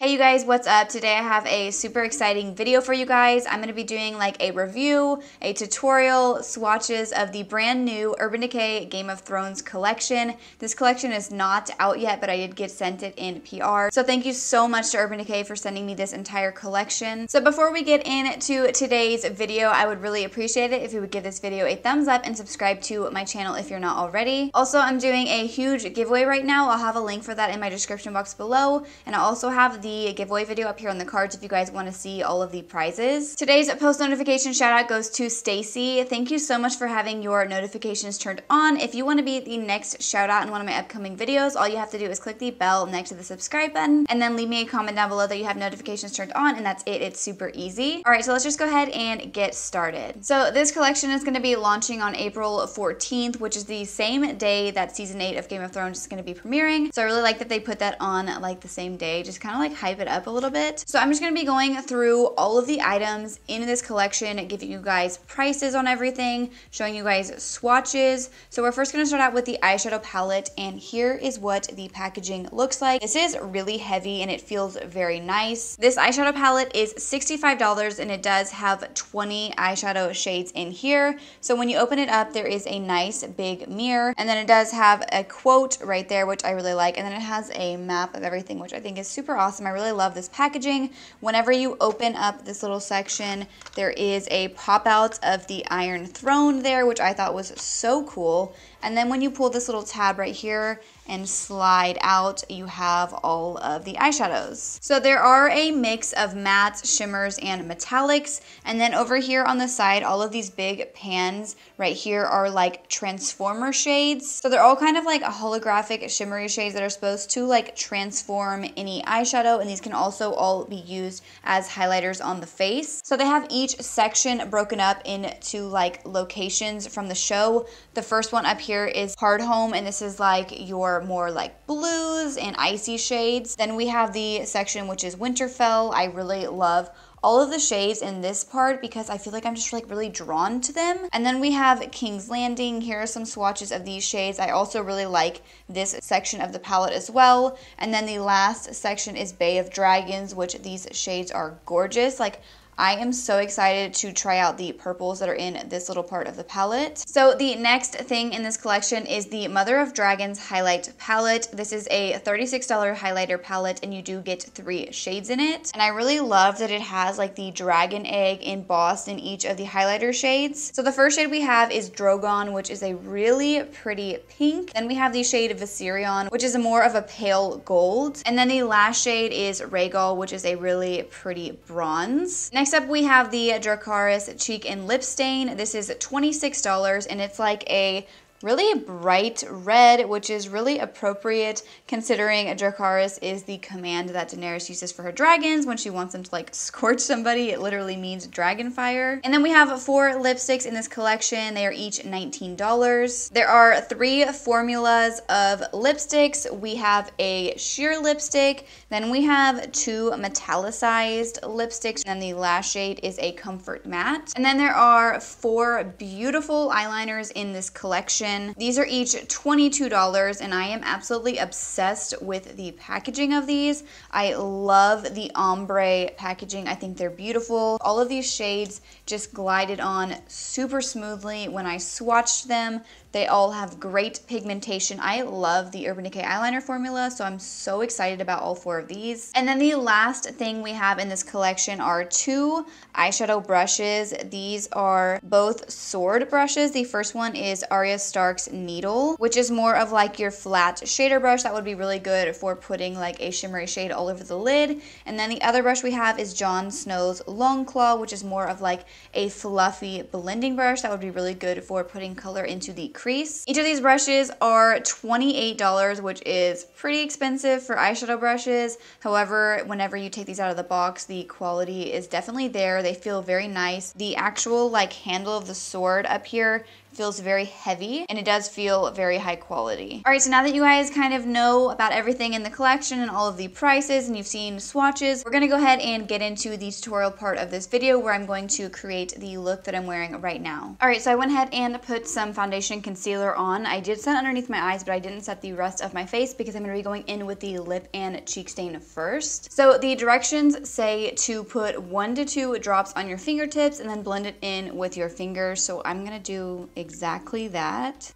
Hey you guys, what's up? Today I have a super exciting video for you guys. I'm going to be doing like a review, a tutorial, swatches of the brand new Urban Decay Game of Thrones collection. This collection is not out yet, but I did get sent it in PR. So thank you so much to Urban Decay for sending me this entire collection. So before we get into today's video, I would really appreciate it if you would give this video a thumbs up and subscribe to my channel if you're not already. Also, I'm doing a huge giveaway right now. I'll have a link for that in my description box below, and I also have the giveaway video up here on the cards if you guys want to see all of the prizes. Today's post notification shout out goes to Stacy. Thank you so much for having your notifications turned on. If you want to be the next shout out in one of my upcoming videos, all you have to do is click the bell next to the subscribe button and then leave me a comment down below that you have notifications turned on, and that's it. It's super easy. All right, so let's just go ahead and get started. So this collection is going to be launching on April 14th, which is the same day that season 8 of Game of Thrones is going to be premiering. So I really like that they put that on like the same day, just kind of like hype it up a little bit. So I'm just going to be going through all of the items in this collection, giving you guys prices on everything, showing you guys swatches. So we're first going to start out with the eyeshadow palette, and here is what the packaging looks like. This is really heavy and it feels very nice. This eyeshadow palette is $65 and it does have 20 eyeshadow shades in here. So when you open it up, there is a nice big mirror, and then it does have a quote right there, which I really like, and then it has a map of everything, which I think is super awesome. I really love this packaging. Whenever you open up this little section, there is a pop out of the Iron Throne there, which I thought was so cool. And then when you pull this little tab right here and slide out, you have all of the eyeshadows. So there are a mix of mattes, shimmers, and metallics. And then over here on the side, all of these big pans right here are like transformer shades. So they're all kind of like a holographic shimmery shades that are supposed to like transform any eyeshadow. And these can also all be used as highlighters on the face. So they have each section broken up into like locations from the show. The first one up here is Hard Home, and this is like your more like blues and icy shades. Then we have the section which is Winterfell. I really love all of the shades in this part because I feel like I'm just like really drawn to them. And then we have King's Landing. Here are some swatches of these shades. I also really like this section of the palette as well. And then the last section is Bay of Dragons, which these shades are gorgeous. Like, I am so excited to try out the purples that are in this little part of the palette. So the next thing in this collection is the Mother of Dragons highlight palette. This is a $36 highlighter palette, and you do get 3 shades in it. And I really love that it has like the dragon egg embossed in each of the highlighter shades. So the first shade we have is Drogon, which is a really pretty pink. Then we have the shade Viserion, which is more of a pale gold. And then the last shade is Rhaegal, which is a really pretty bronze. Next up, we have the Dracarys Cheek and Lip Stain. This is $26, and it's like a really bright red, which is really appropriate considering Dracarys is the command that Daenerys uses for her dragons when she wants them to like scorch somebody. It literally means dragon fire. And then we have 4 lipsticks in this collection. They are each $19. There are 3 formulas of lipsticks. We have a sheer lipstick, then we have 2 metallicized lipsticks, and then the last shade is a comfort matte. And then there are 4 beautiful eyeliners in this collection. These are each $22, and I am absolutely obsessed with the packaging of these. I love the ombre packaging. I think they're beautiful. All of these shades just glided on super smoothly when I swatched them. They all have great pigmentation. I love the Urban Decay eyeliner formula, so I'm so excited about all 4 of these. And then the last thing we have in this collection are 2 eyeshadow brushes. These are both sword brushes. The first one is Arya Stark's Needle, which is more of like your flat shader brush that would be really good for putting like a shimmery shade all over the lid. And then the other brush we have is Jon Snow's Long Claw, which is more of like a fluffy blending brush that would be really good for putting color into the crease. Each of these brushes are $28, which is pretty expensive for eyeshadow brushes. However, whenever you take these out of the box, the quality is definitely there. They feel very nice. The actual like handle of the sword up here feels very heavy, and it does feel very high quality. All right, so now that you guys kind of know about everything in the collection and all of the prices, and you've seen swatches, we're gonna go ahead and get into the tutorial part of this video where I'm going to create the look that I'm wearing right now. All right, so I went ahead and put some foundation and concealer on. I did set underneath my eyes, but I didn't set the rest of my face because I'm gonna be going in with the lip and cheek stain first. So the directions say to put 1 to 2 drops on your fingertips and then blend it in with your fingers. So I'm gonna do exactly that.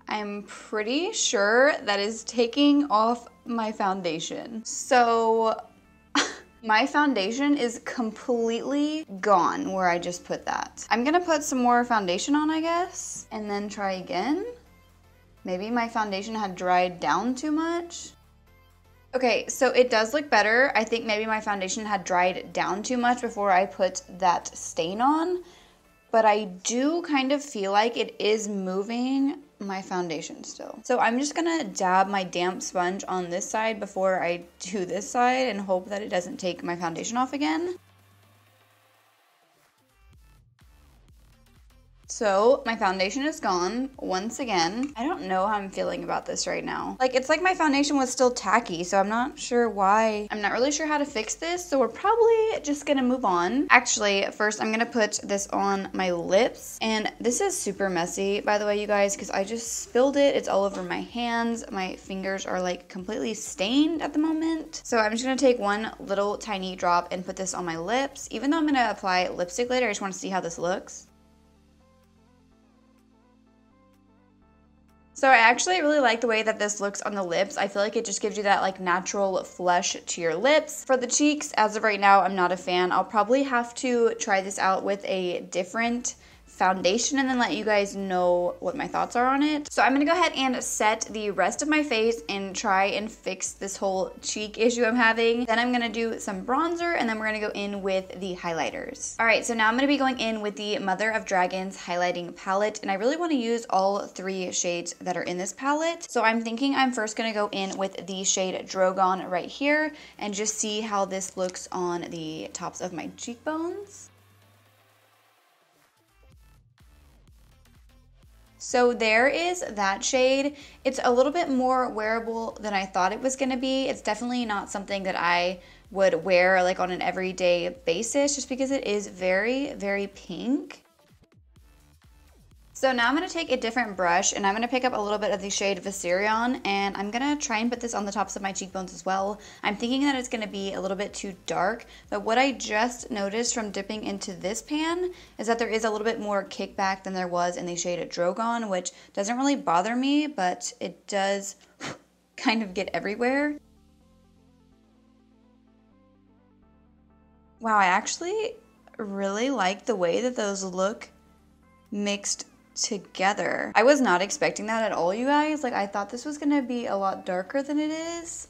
I'm pretty sure that is taking off my foundation. So my foundation is completely gone where I just put that. I'm gonna put some more foundation on, I guess, and then try again. Maybe my foundation had dried down too much. Okay, so it does look better. I think maybe my foundation had dried down too much before I put that stain on, but I do kind of feel like it is moving my foundation still. So I'm just gonna dab my damp sponge on this side before I do this side and hope that it doesn't take my foundation off again. So my foundation is gone once again. I don't know how I'm feeling about this right now. Like, it's like my foundation was still tacky, so I'm not sure why. I'm not really sure how to fix this, so we're probably just gonna move on. Actually, first I'm gonna put this on my lips, and this is super messy, by the way, you guys, because I just spilled it. It's all over my hands. My fingers are like completely stained at the moment. So I'm just gonna take one little tiny drop and put this on my lips. Even though I'm gonna apply lipstick later, I just wanna see how this looks. So I actually really like the way that this looks on the lips. I feel like it just gives you that like natural flush to your lips. For the cheeks, as of right now, I'm not a fan. I'll probably have to try this out with a different foundation and then let you guys know what my thoughts are on it. So I'm gonna go ahead and set the rest of my face and try and fix this whole cheek issue I'm having. Then I'm gonna do some bronzer, and then we're gonna go in with the highlighters. All right, so now I'm gonna be going in with the Mother of Dragons highlighting palette, and I really wanna use all 3 shades that are in this palette. So I'm thinking I'm first gonna go in with the shade Drogon right here and just see how this looks on the tops of my cheekbones. So there is that shade. It's a little bit more wearable than I thought it was gonna be. It's definitely not something that I would wear like on an everyday basis just because it is very, very pink. So now I'm gonna take a different brush and I'm gonna pick up a little bit of the shade Viserion, and I'm gonna try and put this on the tops of my cheekbones as well. I'm thinking that it's gonna be a little bit too dark, but what I just noticed from dipping into this pan is that there is a little bit more kickback than there was in the shade Drogon, which doesn't really bother me, but it does kind of get everywhere. Wow, I actually really like the way that those look mixed together. I was not expecting that at all, you guys. Like, I thought this was gonna be a lot darker than it is.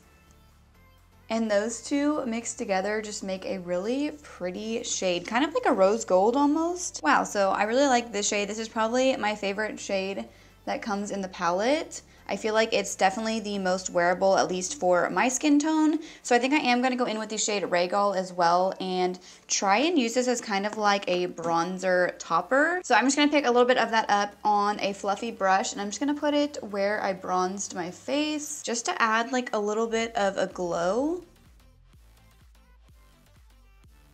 And those two mixed together just make a really pretty shade, kind of like a rose gold almost. Wow, so I really like this shade. This is probably my favorite shade that comes in the palette. I feel like it's definitely the most wearable, at least for my skin tone. So I think I am going to go in with the shade Regal as well and try and use this as kind of like a bronzer topper. So I'm just going to pick a little bit of that up on a fluffy brush, and I'm just going to put it where I bronzed my face just to add like a little bit of a glow.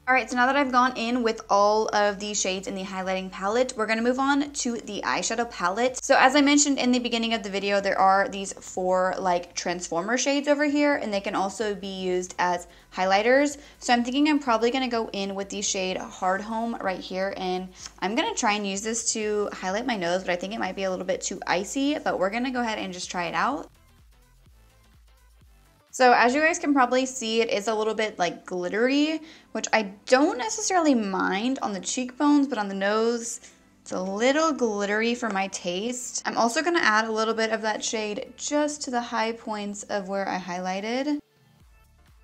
All right, so now that I've gone in with all of the shades in the highlighting palette, we're gonna move on to the eyeshadow palette. So as I mentioned in the beginning of the video, there are these 4 like transformer shades over here, and they can also be used as highlighters. So I'm thinking I'm probably gonna go in with the shade Hard Home right here, and I'm gonna try and use this to highlight my nose, but I think it might be a little bit too icy, but we're gonna go ahead and just try it out. So as you guys can probably see, it is a little bit like glittery, which I don't necessarily mind on the cheekbones, but on the nose, it's a little glittery for my taste. I'm also gonna add a little bit of that shade just to the high points of where I highlighted.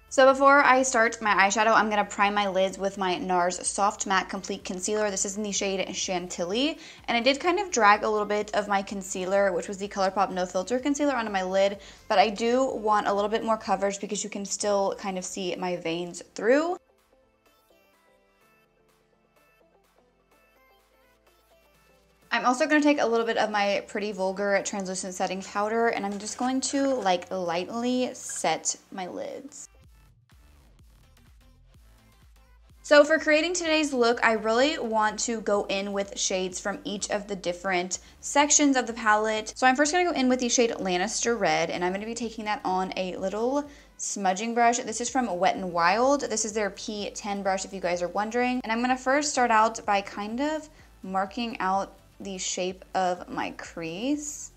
So before I start my eyeshadow, I'm going to prime my lids with my NARS Soft Matte Complete Concealer. This is in the shade Chantilly, and I did kind of drag a little bit of my concealer, which was the ColourPop No Filter Concealer, onto my lid, but I do want a little bit more coverage because you can still kind of see my veins through. I'm also going to take a little bit of my Pretty Vulgar translucent setting powder, and I'm just going to like lightly set my lids. So for creating today's look, I really want to go in with shades from each of the different sections of the palette. So I'm first going to go in with the shade Lannister Red, and I'm going to be taking that on a little smudging brush. This is from Wet n Wild. This is their P10 brush if you guys are wondering. And I'm going to first start out by kind of marking out the shape of my crease.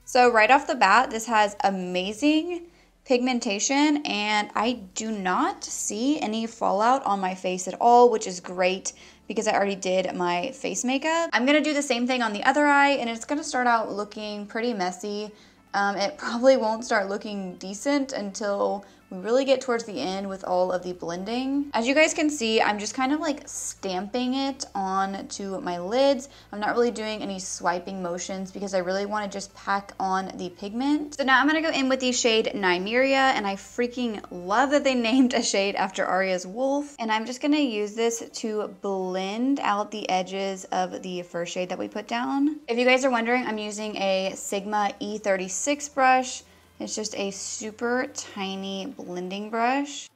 So right off the bat, this has amazing pigmentation, and I do not see any fallout on my face at all, which is great because I already did my face makeup. I'm gonna do the same thing on the other eye, and it's gonna start out looking pretty messy. It probably won't start looking decent until we really get towards the end with all of the blending. As you guys can see, I'm just kind of like stamping it onto my lids. I'm not really doing any swiping motions because I really want to just pack on the pigment. So now I'm gonna go in with the shade Nymeria, and I freaking love that they named a shade after Arya's wolf. And I'm just gonna use this to blend out the edges of the first shade that we put down. If you guys are wondering, I'm using a Sigma E36 brush. It's just a super tiny blending brush.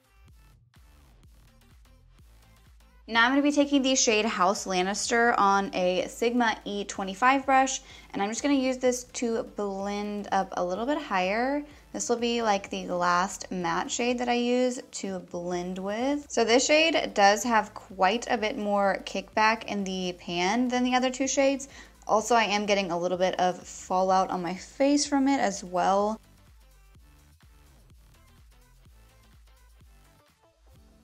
Now I'm going to be taking the shade House Lannister on a Sigma E25 brush, and I'm just going to use this to blend up a little bit higher. This will be like the last matte shade that I use to blend with. So this shade does have quite a bit more kickback in the pan than the other two shades. Also, I am getting a little bit of fallout on my face from it as well.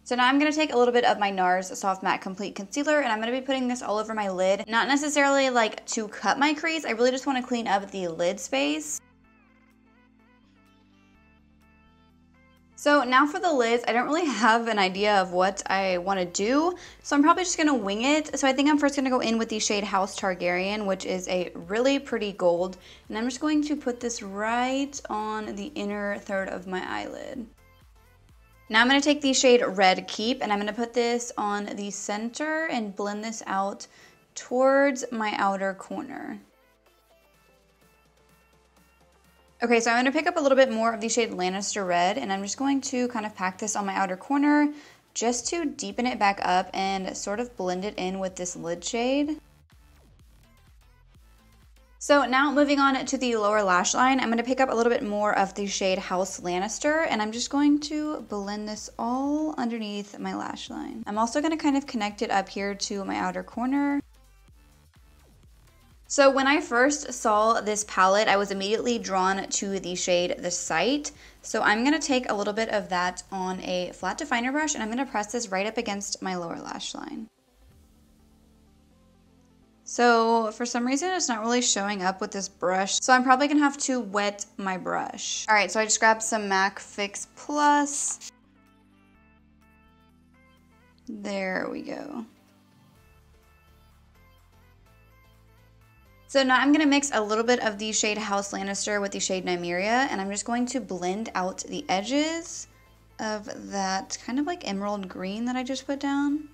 So now I'm going to take a little bit of my NARS Soft Matte Complete Concealer, and I'm going to be putting this all over my lid. Not necessarily like to cut my crease, I really just want to clean up the lid space. So now for the lids, I don't really have an idea of what I want to do, so I'm probably just going to wing it. So I think I'm first going to go in with the shade House Targaryen, which is a really pretty gold, and I'm just going to put this right on the inner third of my eyelid. Now I'm going to take the shade Red Keep, and I'm going to put this on the center and blend this out towards my outer corner. Okay, so I'm going to pick up a little bit more of the shade Lannister Red, and I'm just going to kind of pack this on my outer corner just to deepen it back up and sort of blend it in with this lid shade. So now moving on to the lower lash line, I'm going to pick up a little bit more of the shade House Lannister, and I'm just going to blend this all underneath my lash line. I'm also going to kind of connect it up here to my outer corner. So when I first saw this palette, I was immediately drawn to the shade The Sight. So I'm going to take a little bit of that on a flat definer brush, and I'm going to press this right up against my lower lash line. So for some reason, it's not really showing up with this brush, so I'm probably gonna have to wet my brush. All right, so I just grabbed some MAC Fix Plus. There we go. So now I'm gonna mix a little bit of the shade House Lannister with the shade Nymeria, and I'm just going to blend out the edges of that kind of like emerald green that I just put down.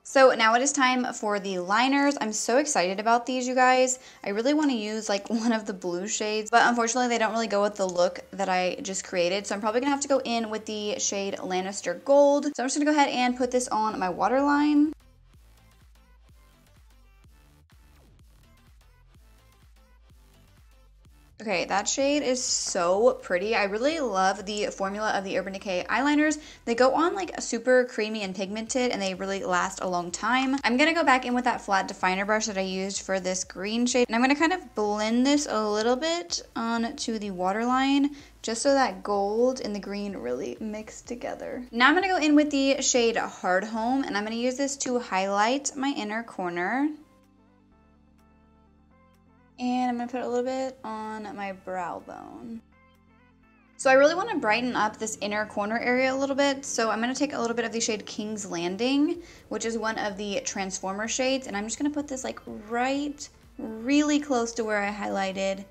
So now it is time for the liners. I'm so excited about these, you guys. I really want to use like one of the blue shades, but unfortunately they don't really go with the look that I just created. So I'm probably gonna have to go in with the shade Lannister Gold. So I'm just gonna go ahead and put this on my waterline. Okay, that shade is so pretty. I really love the formula of the Urban Decay eyeliners. They go on like super creamy and pigmented, and they really last a long time. I'm gonna go back in with that flat definer brush that I used for this green shade, and I'm gonna kind of blend this a little bit onto the waterline, just so that gold and the green really mix together. Now I'm gonna go in with the shade Hard Home, and I'm gonna use this to highlight my inner corner. And I'm gonna put a little bit on my brow bone. So I really wanna brighten up this inner corner area a little bit, so I'm gonna take a little bit of the shade King's Landing, which is one of the Transformer shades, and I'm just gonna put this like right, really close to where I highlighted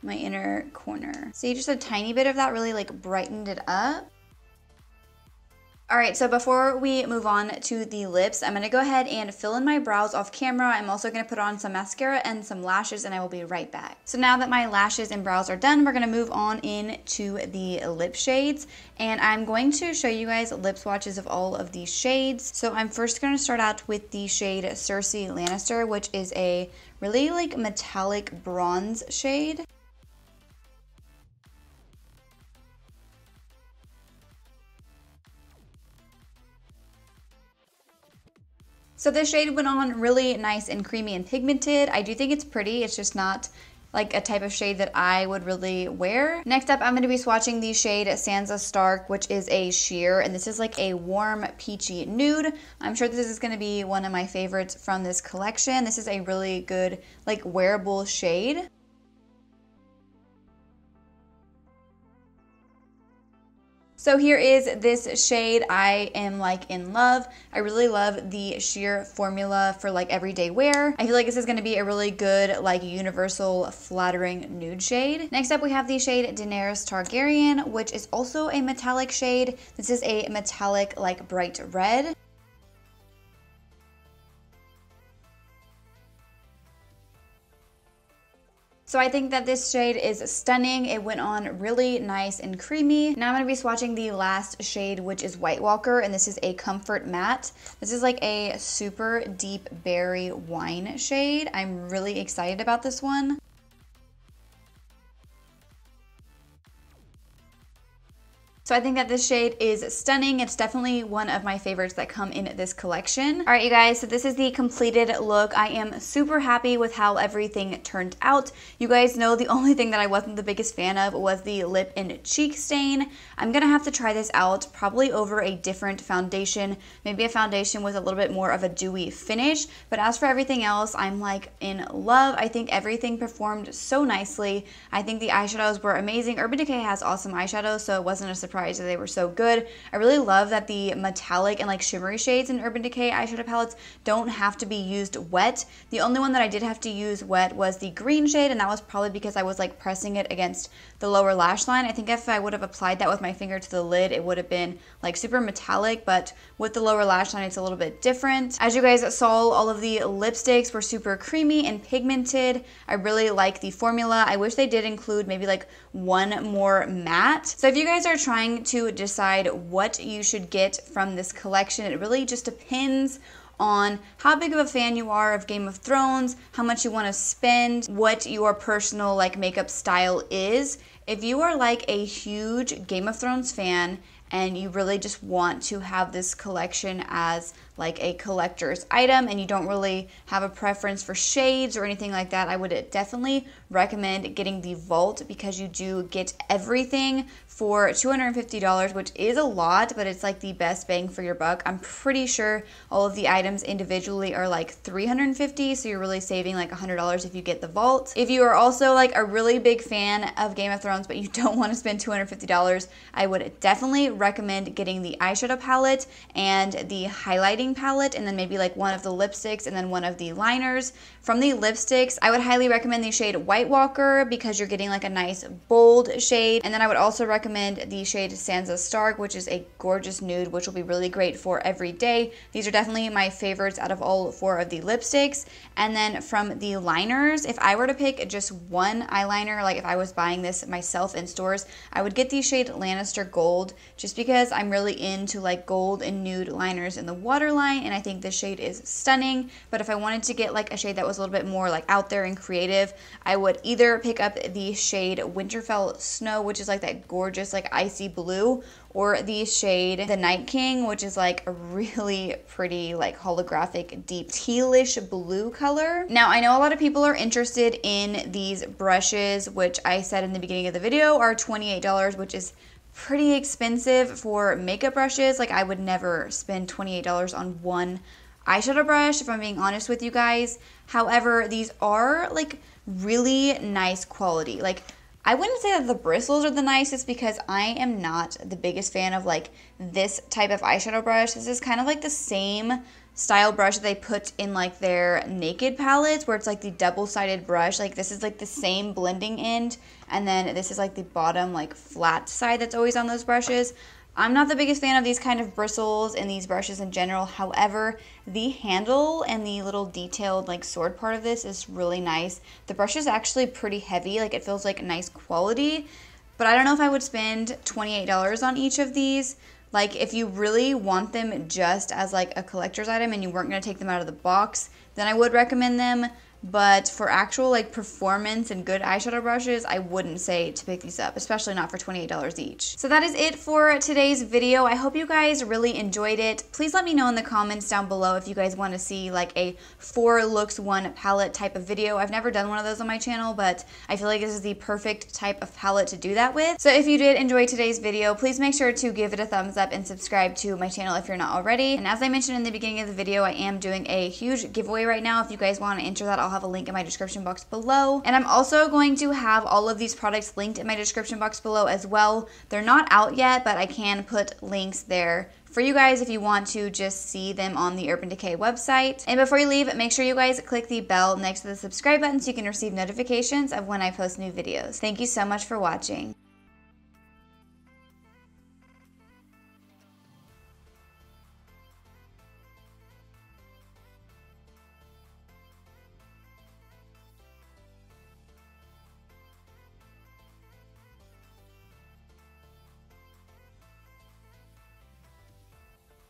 my inner corner. See, just a tiny bit of that really like brightened it up. All right, so before we move on to the lips, I'm gonna go ahead and fill in my brows off camera. I'm also gonna put on some mascara and some lashes, and I will be right back. So now that my lashes and brows are done, we're gonna move on into the lip shades, and I'm going to show you guys lip swatches of all of these shades. So I'm first gonna start out with the shade Cersei Lannister, which is a really like metallic bronze shade. So this shade went on really nice and creamy and pigmented. I do think it's pretty. It's just not like a type of shade that I would really wear. Next up, I'm gonna be swatching the shade Sansa Stark, which is a sheer, and this is like a warm peachy nude. I'm sure this is gonna be one of my favorites from this collection. This is a really good like wearable shade. So here is this shade. I am like in love. I really love the sheer formula for like everyday wear. I feel like this is gonna be a really good like universal flattering nude shade. Next up we have the shade Daenerys Targaryen, which is also a metallic shade. This is a metallic like bright red. So I think that this shade is stunning. It went on really nice and creamy. Now I'm gonna be swatching the last shade, which is White Walker, and this is a Comfort Matte. This is like a super deep berry wine shade. I'm really excited about this one. So I think that this shade is stunning. It's definitely one of my favorites that come in this collection. All right, you guys, so this is the completed look. I am super happy with how everything turned out. You guys know the only thing that I wasn't the biggest fan of was the lip and cheek stain. I'm gonna have to try this out probably over a different foundation, maybe a foundation with a little bit more of a dewy finish. But as for everything else, I'm like in love. I think everything performed so nicely. I think the eyeshadows were amazing. Urban Decay has awesome eyeshadows, so it wasn't a surprise that they were so good. I really love that the metallic and like shimmery shades in Urban Decay eyeshadow palettes don't have to be used wet. The only one that I did have to use wet was the green shade, and that was probably because I was like pressing it against the lower lash line. I think if I would have applied that with my finger to the lid, it would have been like super metallic, but with the lower lash line, it's a little bit different. As you guys saw, all of the lipsticks were super creamy and pigmented. I really like the formula. I wish they did include maybe like one more matte. So if you guys are trying to decide what you should get from this collection, it really just depends on how big of a fan you are of Game of Thrones, how much you want to spend, what your personal like makeup style is. If you are like a huge Game of Thrones fan and you really just want to have this collection as like a collector's item and you don't really have a preference for shades or anything like that, I would definitely recommend getting the Vault, because you do get everything for $250, which is a lot, but it's like the best bang for your buck. I'm pretty sure all of the items individually are like $350, so you're really saving like $100 if you get the Vault. If you are also like a really big fan of Game of Thrones but you don't want to spend $250, I would definitely recommend getting the eyeshadow palette and the highlighting palette, and then maybe like one of the lipsticks and then one of the liners. From the lipsticks, I would highly recommend the shade White Walker because you're getting like a nice bold shade, and then I would also recommend the shade Sansa Stark, which is a gorgeous nude, which will be really great for every day. These are definitely my favorites out of all four of the lipsticks. And then from the liners, if I were to pick just one eyeliner, like if I was buying this myself in stores, I would get the shade Lannister Gold, just because I'm really into like gold and nude liners in the waterline, and I think this shade is stunning. But if I wanted to get like a shade that was a little bit more like out there and creative, I would either pick up the shade Winterfell Snow, which is like that gorgeous like icy blue, or the shade The Night King, which is like a really pretty like holographic deep tealish blue color. Now I know a lot of people are interested in these brushes, which I said in the beginning of the video are $28, which is pretty expensive for makeup brushes. Like I would never spend $28 on one eyeshadow brush, if I'm being honest with you guys. However, these are like really nice quality. Like I wouldn't say that the bristles are the nicest because I am not the biggest fan of like this type of eyeshadow brush. This is kind of like the same style brush that they put in like their Naked palettes, where it's like the double-sided brush. Like this is like the same blending end, and then this is like the bottom like flat side that's always on those brushes. I'm not the biggest fan of these kind of bristles and these brushes in general. However, the handle and the little detailed like sword part of this is really nice. The brush is actually pretty heavy, like it feels like nice quality, but I don't know if I would spend $28 on each of these. Like if you really want them just as like a collector's item and you weren't going to take them out of the box, then I would recommend them. But for actual like performance and good eyeshadow brushes, I wouldn't say to pick these up, especially not for $28 each. So that is it for today's video. I hope you guys really enjoyed it. Please let me know in the comments down below if you guys want to see like a 4 looks 1 palette type of video. I've never done one of those on my channel, but I feel like this is the perfect type of palette to do that with. So if you did enjoy today's video, please make sure to give it a thumbs up and subscribe to my channel if you're not already. And as I mentioned in the beginning of the video, I am doing a huge giveaway right now. If you guys want to enter that, I'll have a link in my description box below. And I'm also going to have all of these products linked in my description box below as well. They're not out yet, but I can put links there for you guys if you want to just see them on the Urban Decay website. And before you leave, make sure you guys click the bell next to the subscribe button so you can receive notifications of when I post new videos. Thank you so much for watching.